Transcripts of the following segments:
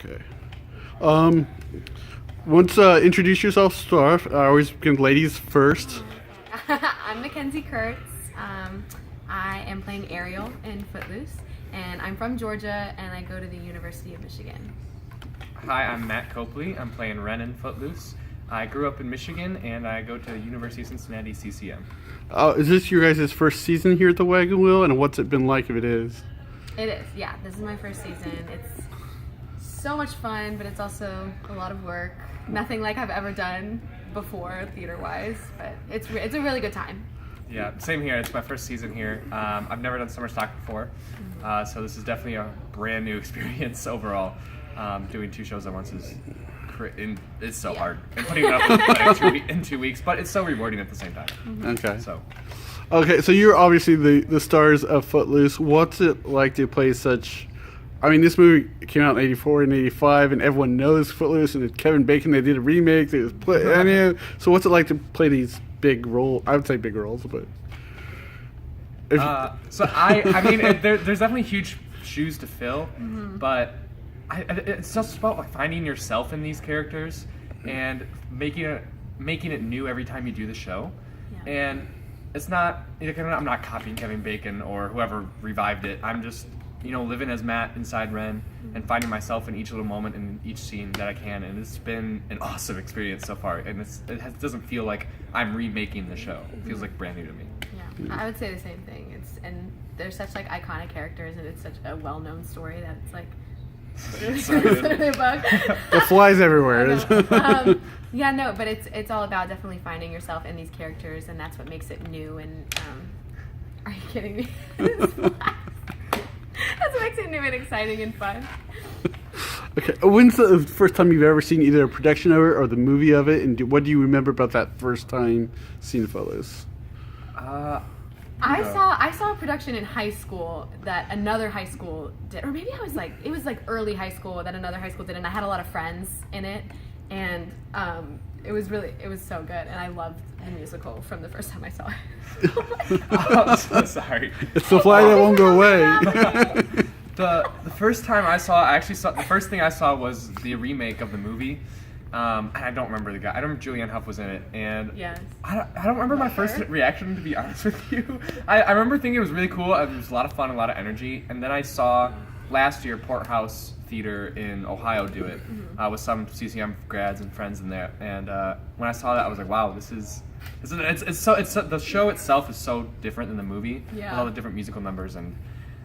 Okay. Um, once introduce yourself, start. I always begin ladies first. I'm Mackenzie Kurtz. I am playing Ariel in Footloose, and I'm from Georgia, and I go to the University of Michigan. Hi, I'm Matt Copley. I'm playing Ren in Footloose. I grew up in Michigan, and I go to University of Cincinnati CCM. Is this your guys' first season here at the Wagon Wheel, and what's it been like if it is? It is, yeah. This is my first season. It's so much fun, but it's also a lot of work. Nothing like I've ever done before, theater-wise, but it's a really good time. Yeah, same here. It's my first season here. I've never done summer stock before, so this is definitely a brand new experience overall. Doing 2 shows at once is it's so hard, and putting it up in 2 weeks, but it's so rewarding at the same time. Okay. So you're obviously the stars of Footloose. What's it like to play such? I mean, this movie came out in '84 and '85, and everyone knows Footloose. And Kevin Bacon, they did a remake. So what's it like to play these big roles? I would say big roles, but. I mean, there's definitely huge shoes to fill, but it's just about like finding yourself in these characters and making it new every time you do the show. Yeah. And it's not, I'm not copying Kevin Bacon or whoever revived it. I'm just, living as Matt inside Ren and finding myself in each little moment in each scene that I can. And it's been an awesome experience so far. And it doesn't feel like I'm remaking the show. It feels like brand new to me. Yeah, I would say the same thing. And they're such like iconic characters, and it's such a well-known story that it's like. The flies everywhere. Yeah, no, but it's all about definitely finding yourself in these characters, and that's what makes it new. And are you kidding me? That's what makes it new and exciting and fun. Okay, when's the first time you've ever seen either a production of it or the movie of it, and what do you remember about that first time seeing Footloose? I saw a production in high school that another high school did, or maybe it was like early high school that another high school did, and I had a lot of friends in it, and it was so good, and I loved the musical from the first time I saw it. I'm so sorry. It's the fly that won't go away. The first time the first thing I saw was the remake of the movie. And I don't remember the guy. I don't remember Julianne Hough was in it, and yes. I don't remember my first reaction, to be honest with you. I remember thinking it was really cool. It was a lot of fun, a lot of energy, and then I saw last year Porthouse Theater in Ohio do it with some CCM grads and friends in there. And when I saw that, I was like, wow, the show itself is so different than the movie with all the different musical numbers and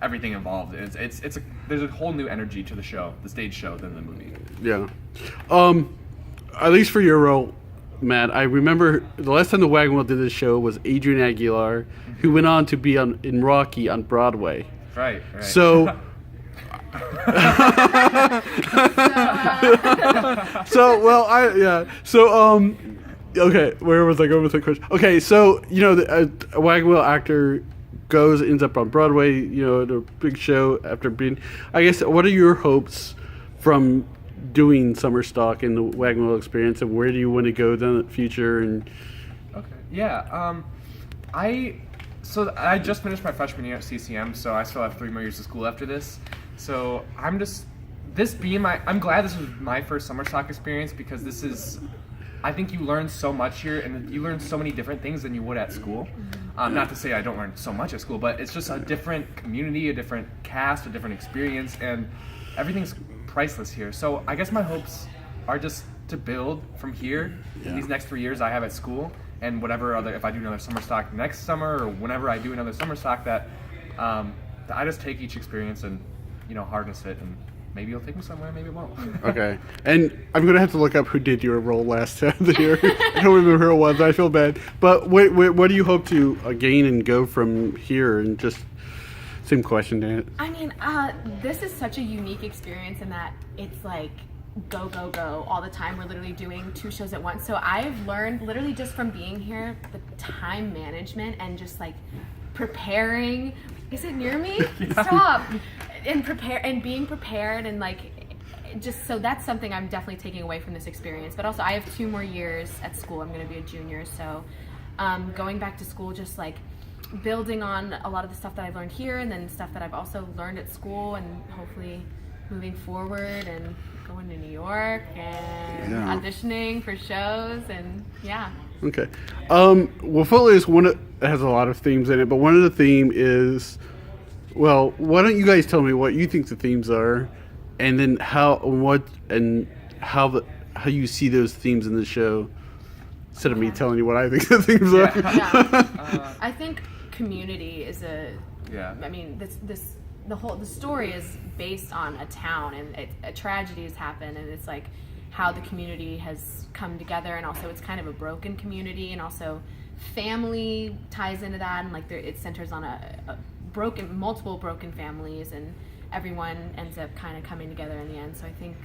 everything involved. There's a whole new energy to the show, the stage show, than the movie. Yeah. At least for your role, Matt, I remember the last time the Wagon Wheel did this show was Adrian Aguilar, who went on to be in Rocky on Broadway. Right. So, okay, where was I going with the question? Okay, so, a Wagon Wheel actor ends up on Broadway, at a big show after being, I guess, what are your hopes from doing summer stock in the Wagon Wheel experience, and where do you want to go in the future? And I just finished my freshman year at CCM, so I still have 3 more years of school after this. So I'm glad this was my first summer stock experience, because I think you learn so much here, and you learn so many different things than you would at school. Not to say I don't learn so much at school, but it's just a different community, a different cast, a different experience, and everything's priceless here. So I guess my hopes are just to build from here these next 3 years I have at school, and if I do another summer stock next summer, or whenever I do another summer stock, that I just take each experience and harness it, and maybe it'll take me somewhere, maybe it won't. Okay. And I'm gonna have to look up who did your role last time of the year. I don't remember who it was. I feel bad. But what do you hope to gain and go from here? And just same question, Dan. I mean, this is such a unique experience in that it's like go, go, go all the time. We're literally doing 2 shows at once. So I've learned literally just from being here, the time management and just like preparing. Is it near me? Yeah. Stop. And being prepared, and like just, so that's something I'm definitely taking away from this experience. But also I have 2 more years at school. I'm going to be a junior. So going back to school, just like building on a lot of the stuff that I've learned here, and then stuff that I've also learned at school, and hopefully moving forward and going to New York and auditioning for shows and Okay. Well, Footloose has a lot of themes in it, but one of the theme is, well, why don't you guys tell me what you think the themes are, and then how you see those themes in the show, instead of me telling you what I think the themes are. I think community is I mean, the story is based on a town, and a tragedy has happened, and it's like how the community has come together, and also it's kind of a broken community, and also family ties into that, and like it centers on multiple broken families, and everyone ends up kind of coming together in the end. So I think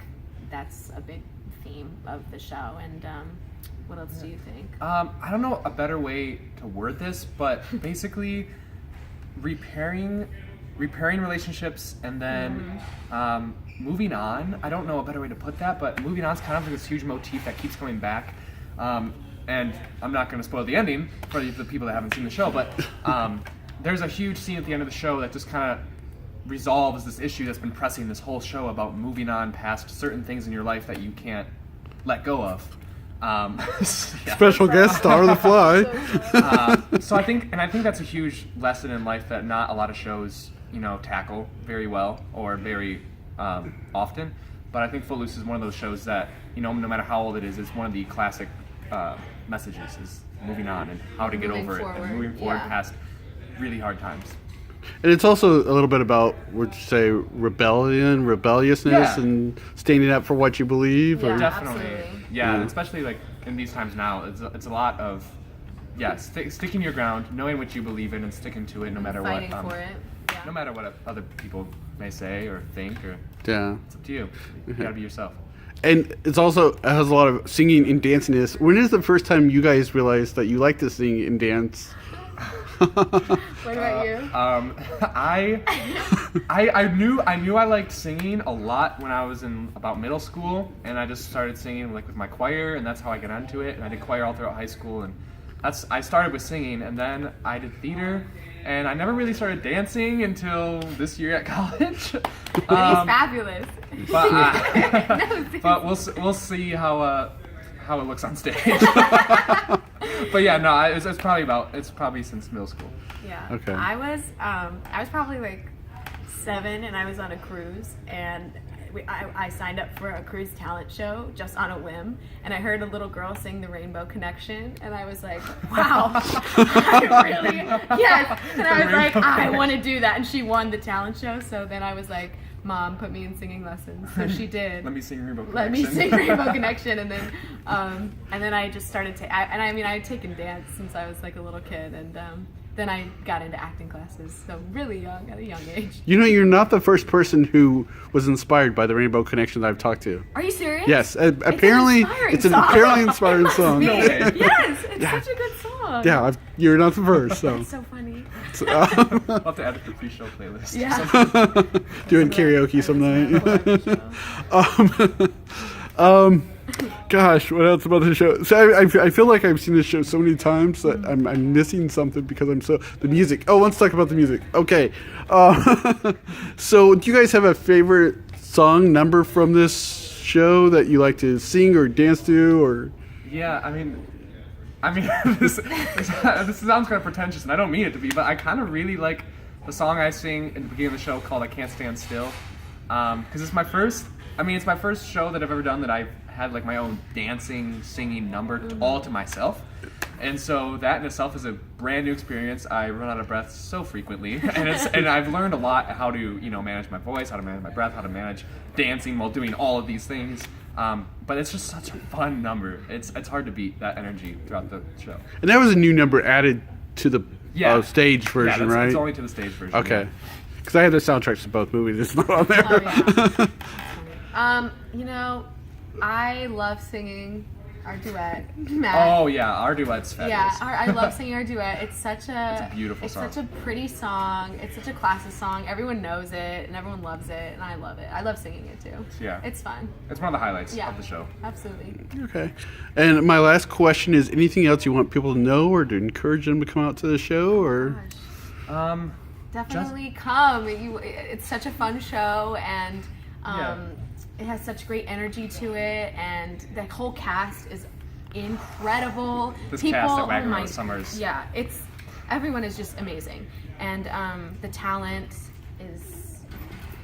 that's a big theme of the show. And what else do you think? I don't know a better way to word this, but basically repairing relationships, and then moving on. I don't know a better way to put that, but moving on is kind of like this huge motif that keeps coming back. And I'm not going to spoil the ending for the people that haven't seen the show, but there's a huge scene at the end of the show that just kind of resolves this issue that's been pressing this whole show about moving on past certain things in your life that you can't let go of. Special guest star of the Fly. So I think that's a huge lesson in life that not a lot of shows, tackle very well or very often. But I think Footloose is one of those shows that, no matter how old it is, it's one of the classic messages is moving on and how to get over it and moving forward past really hard times. And it's also a little bit about, would you say, rebelliousness, and standing up for what you believe? Yeah, definitely. absolutely. Yeah, especially like in these times now, it's a lot of sticking your ground, knowing what you believe in, and sticking to it no matter what. Fighting for it. Yeah. No matter what other people may say or think, or it's up to you. You gotta be yourself. And it has a lot of singing and dancing. When is the first time you guys realized that you like to sing and dance? What about you? I knew I liked singing a lot when I was in about middle school, and I just started singing with my choir, and that's how I got into it. And I did choir all throughout high school, and I started with singing, and then I did theater, and I never really started dancing until this year at college. He's fabulous. But we'll see how it looks on stage. But yeah, no, it's probably since middle school. Yeah. Okay. I was probably like 7, and I was on a cruise, and I signed up for a cruise talent show just on a whim, and I heard a little girl sing the Rainbow Connection, and I was like, wow, yes. And I was like, I want to do that, and she won the talent show. So then I was like, Mom, put me in singing lessons. So she did. Let me sing Rainbow Connection. Let me sing Rainbow Connection, and then I just started to. I had taken dance since I was like a little kid, and then I got into acting classes. So really young, at a young age. You're not the first person who was inspired by the Rainbow Connection that I've talked to. Are you serious? Yes, apparently it's an apparently inspiring song. Yes, it's such a good song. Yeah, you're not the first. So it's so funny. I'll have to add it to the pre-show playlist. Yeah. Doing karaoke some night. Gosh, what else about the show? So I feel like I've seen this show so many times that I'm missing something because the music. Oh, let's talk about the music. Okay. So do you guys have a favorite song number from this show that you like to sing or dance to, or? Yeah, I mean, this sounds kind of pretentious, and I don't mean it to be, but I kind of really like the song I sing at the beginning of the show called "I Can't Stand Still," because it's my first show that I've ever done that I've had like my own dancing, singing number all to myself, and so that in itself is a brand new experience. I run out of breath so frequently, and I've learned a lot how to manage my voice, how to manage my breath, how to manage dancing while doing all of these things. But it's just such a fun number. It's hard to beat that energy throughout the show. And that was a new number added to the stage version, right? It's only to the stage version. Okay. Because I have the soundtracks to both movies. It's not on there. Oh, yeah. I love singing our duet, Matt. Oh yeah, our duet's fabulous. Yeah, I love singing our duet. It's a beautiful song. It's such a pretty song. It's such a classic song. Everyone knows it and everyone loves it, and I love it. I love singing it too. Yeah, it's fun. It's one of the highlights of the show. Absolutely. Okay. And my last question is: anything else you want people to know, or to encourage them to come out to the show, or? Definitely come. It's such a fun show, and It has such great energy to it, and the whole cast is incredible. This cast at Wagon Wheel Summers. Yeah, everyone is just amazing, and the talent is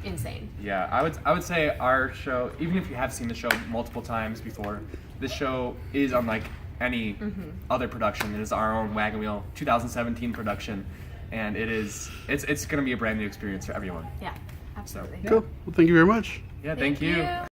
insane. Yeah, I would say our show, even if you have seen the show multiple times before, this show is unlike any other production. It is our own Wagon Wheel 2017 production, and it's going to be a brand new experience for everyone. Yeah, absolutely. Cool. Well, thank you very much. Yeah, thank you.